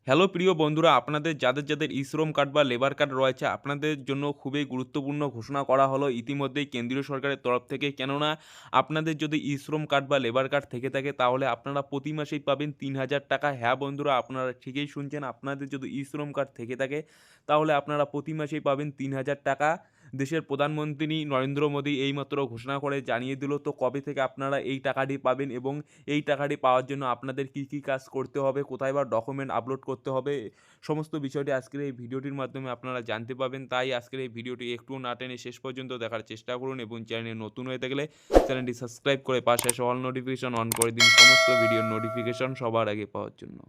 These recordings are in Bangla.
হ্যালো প্রিয় বন্ধুরা, আপনাদের যাদের ই-শ্রম কার্ড বা লেবার কার্ড রয়েছে আপনাদের জন্য খুবই গুরুত্বপূর্ণ ঘোষণা করা হলো ইতিমধ্যেই কেন্দ্রীয় সরকারের তরফ থেকে। কেননা আপনাদের যদি ই-শ্রম কার্ড বা লেবার কার্ড থেকে থাকে তাহলে আপনারা প্রতি মাসেই পাবেন ৩,০০০ টাকা। হ্যাঁ বন্ধুরা, আপনারা ঠিকই শুনছেন, আপনাদের যদি ই-শ্রম কার্ড থেকে থাকে তাহলে আপনারা প্রতি মাসেই পাবেন ৩,০০০ টাকা। দেশের প্রধানমন্ত্রী নরেন্দ্র মোদী এইমাত্র ঘোষণা করে জানিয়ে দিল। তো কবে থেকে আপনারা এই টাকাটি পাবেন এবং এই টাকাটি পাওয়ার জন্য আপনাদের কী কাজ করতে হবে, কোথায় বা ডকুমেন্ট আপলোড করতে হবে, সমস্ত বিষয়টি আজকের এই ভিডিওটির মাধ্যমে আপনারা জানতে পাবেন। তাই আজকের এই ভিডিওটি একটুও না টেনে শেষ পর্যন্ত দেখার চেষ্টা করুন এবং চ্যানেলে নতুন হয়ে থাকলে চ্যানেলটি সাবস্ক্রাইব করে পাশে আসা অল নোটিফিকেশন অন করে দিন সমস্ত ভিডিওর নোটিফিকেশন সবার আগে পাওয়ার জন্য।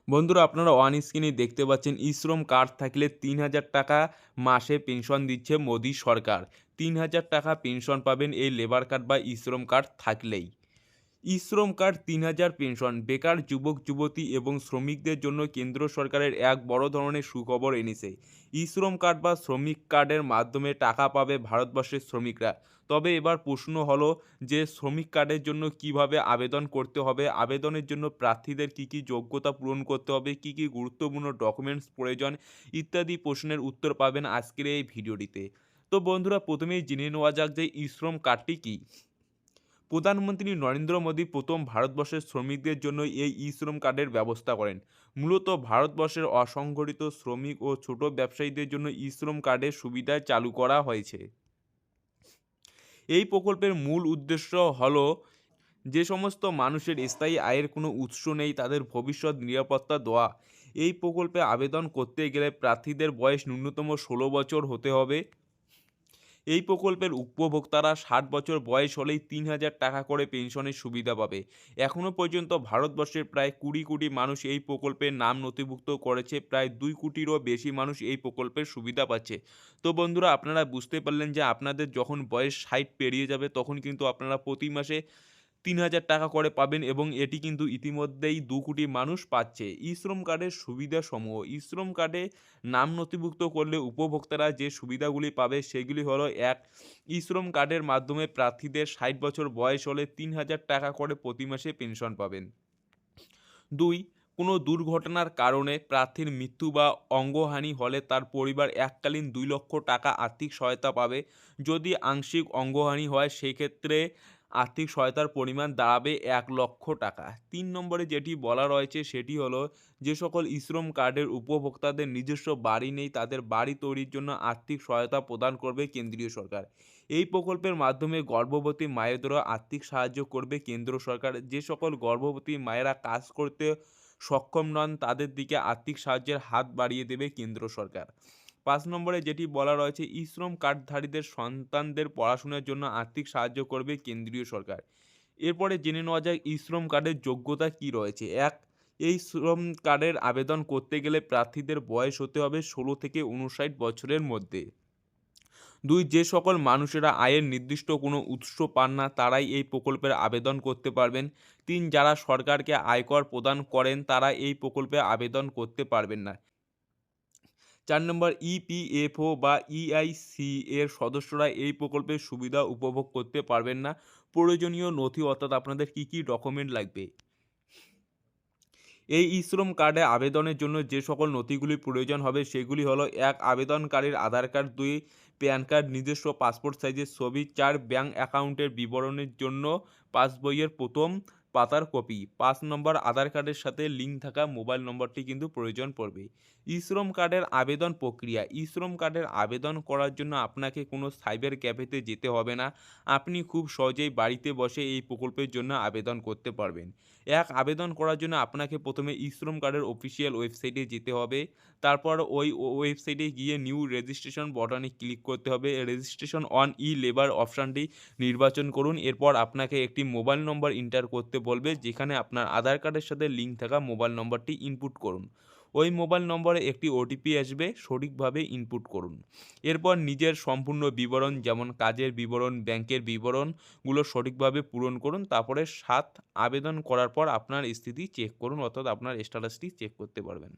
বন্ধুরা, আপনারা অন স্ক্রিনে দেখতে পাচ্ছেন ই-শ্রম কার্ড থাকলে ৩,০০০ টাকা মাসে পেনশন দিচ্ছে মোদী সরকার। ৩,০০০ টাকা পেনশন পাবেন এই লেবার কার্ড বা ই-শ্রম কার্ড থাকলেই। ই-শ্রম কার্ড ৩,০০০ পেনশন বেকার যুবক যুবতী এবং শ্রমিকদের জন্য কেন্দ্র সরকারের এক বড় ধরনের সুখবর এনেছে। ই-শ্রম কার্ড বা শ্রমিক কার্ডের মাধ্যমে টাকা পাবে ভারতবর্ষের শ্রমিকরা। তবে এবার প্রশ্ন হলো যে শ্রমিক কার্ডের জন্য কিভাবে আবেদন করতে হবে, আবেদনের জন্য প্রার্থীদের কী যোগ্যতা পূরণ করতে হবে, কী গুরুত্বপূর্ণ ডকুমেন্টস প্রয়োজন ইত্যাদি প্রশ্নের উত্তর পাবেন আজকের এই ভিডিওটিতে। তো বন্ধুরা, প্রথমেই জেনে নেওয়া যাক যে ই-শ্রম কার্ডটি কী। প্রধানমন্ত্রী নরেন্দ্র মোদী প্রথম ভারতবর্ষের শ্রমিকদের জন্য এই ই-শ্রম কার্ডের ব্যবস্থা করেন। মূলত ভারতবর্ষের অসংগঠিত শ্রমিক ও ছোট ব্যবসায়ীদের জন্য ই-শ্রম কার্ডের সুবিধা চালু করা হয়েছে। এই প্রকল্পের মূল উদ্দেশ্য হল যে সমস্ত মানুষের স্থায়ী আয়ের কোনো উৎস নেই তাদের ভবিষ্যৎ নিরাপত্তা দেওয়া। এই প্রকল্পে আবেদন করতে গেলে প্রার্থীদের বয়স ন্যূনতম ১৬ বছর হতে হবে। এই প্রকল্পের উপভোক্তারা ৬০ বছর বয়স হলেই ৩,০০০ টাকা করে পেনশনের সুবিধা পাবে। এখনও পর্যন্ত ভারতবর্ষের প্রায় ২০ কোটি মানুষ এই প্রকল্পের নাম নথিভুক্ত করেছে। প্রায় ২ কোটিরও বেশি মানুষ এই প্রকল্পের সুবিধা পাচ্ছে। তো বন্ধুরা, আপনারা বুঝতে পারলেন যে আপনাদের যখন বয়স ৬০ পেরিয়ে যাবে তখন কিন্তু আপনারা প্রতি মাসে ৩,০০০ টাকা করে পাবেন এবং এটি কিন্তু ইতিমধ্যেই ২ কোটি মানুষ পাচ্ছে। ই-শ্রম কার্ডের সুবিধাসমূহ: ই-শ্রম কার্ডে নাম নথিভুক্ত করলে উপভোক্তারা যে সুবিধাগুলি পাবে সেগুলি হলো: ১. ই-শ্রম কার্ডের মাধ্যমে প্রার্থীদের ৬০ বছর বয়স হলে ৩,০০০ টাকা করে প্রতি মাসে পেনশন পাবেন। ২. কোনো দুর্ঘটনার কারণে প্রার্থীর মৃত্যু বা অঙ্গহানি হলে তার পরিবার এককালীন ২ লক্ষ টাকা আর্থিক সহায়তা পাবে। যদি আংশিক অঙ্গহানি হয় সেক্ষেত্রে আর্থিক সহায়তার পরিমাণ দাঁড়াবে ১,০০,০০০ টাকা। ৩ নম্বরে যেটি বলা রয়েছে সেটি হলো যে সকল ই-শ্রম কার্ডের উপভোক্তাদের নিজস্ব বাড়ি নেই তাদের বাড়ি তৈরির জন্য আর্থিক সহায়তা প্রদান করবে কেন্দ্রীয় সরকার। এই প্রকল্পের মাধ্যমে গর্ভবতী মায়েদেরও আর্থিক সাহায্য করবে কেন্দ্র সরকার। যে সকল গর্ভবতী মায়েরা কাজ করতে সক্ষম নন তাদের দিকে আর্থিক সাহায্যের হাত বাড়িয়ে দেবে কেন্দ্র সরকার। ৫ নম্বরে যেটি বলা রয়েছে ই-শ্রম কার্ডধারীদের সন্তানদের পড়াশোনার জন্য আর্থিক সাহায্য করবে কেন্দ্রীয় সরকার। এরপরে জেনে নেওয়া যায় ই-শ্রম কার্ডের যোগ্যতা কী রয়েছে। ১. এই শ্রম কার্ডের আবেদন করতে গেলে প্রার্থীদের বয়স হতে হবে ১৬ থেকে ৫৯ বছরের মধ্যে। ২. যে সকল মানুষেরা আয়ের নির্দিষ্ট কোনো উৎস পান না তারাই এই প্রকল্পের আবেদন করতে পারবেন। ৩. যারা সরকারকে আয়কর প্রদান করেন তারা এই প্রকল্পে আবেদন করতে পারবেন না। ৪ নম্বর ইপিএফও বা ইআইসি এর সদস্যরা এই প্রকল্পের সুবিধা উপভোগ করতে পারবেন না। প্রয়োজনীয় নথি অর্থাৎ আপনাদের কী ডকুমেন্ট লাগবে। এই ই-শ্রম কার্ডে আবেদনের জন্য যে সকল নথিগুলি প্রয়োজন হবে সেগুলি হলো: ১. আবেদনকারীর আধার কার্ড। ২. প্যান কার্ড, নিজস্ব পাসপোর্ট সাইজের ছবি। ৪. ব্যাঙ্ক অ্যাকাউন্টের বিবরণের জন্য পাসবইয়ের প্রথম পাতার কপি। ৫ নম্বর আধার কার্ডের সাথে লিঙ্ক থাকা মোবাইল নম্বরটি কিন্তু প্রয়োজন পড়বে। ই-শ্রম কার্ডের আবেদন প্রক্রিয়া: ই-শ্রম কার্ডের আবেদন করার জন্য আপনাকে কোনো সাইবার ক্যাফেতে যেতে হবে না। আপনি খুব সহজেই বাড়িতে বসে এই প্রকল্পের জন্য আবেদন করতে পারবেন। আবেদন করার জন্য আপনাকে প্রথমে ই-শ্রম কার্ডের অফিসিয়াল ওয়েবসাইটে যেতে হবে। তারপর ওই ওয়েবসাইটে গিয়ে নিউ রেজিস্ট্রেশন বাটনে ক্লিক করতে হবে। রেজিস্ট্রেশন অন ই-লেবার অপশানটি নির্বাচন করুন। এরপর আপনাকে একটি মোবাইল নম্বর এন্টার করতে বলবে যেখানে আপনার আধার কার্ডের সাথে লিঙ্ক থাকা মোবাইল নম্বরটি ইনপুট করুন। ওই মোবাইল নম্বরে একটি ওটিপি আসবে, সঠিকভাবে ইনপুট করুন। এরপর নিজের সম্পূর্ণ বিবরণ যেমন কাজের বিবরণ, ব্যাংকের বিবরণগুলো সঠিকভাবে পূরণ করুন। তারপরে আবেদন করার পর আপনার স্থিতি চেক করুন অর্থাৎ আপনার স্ট্যাটাসটি চেক করতে পারবেন।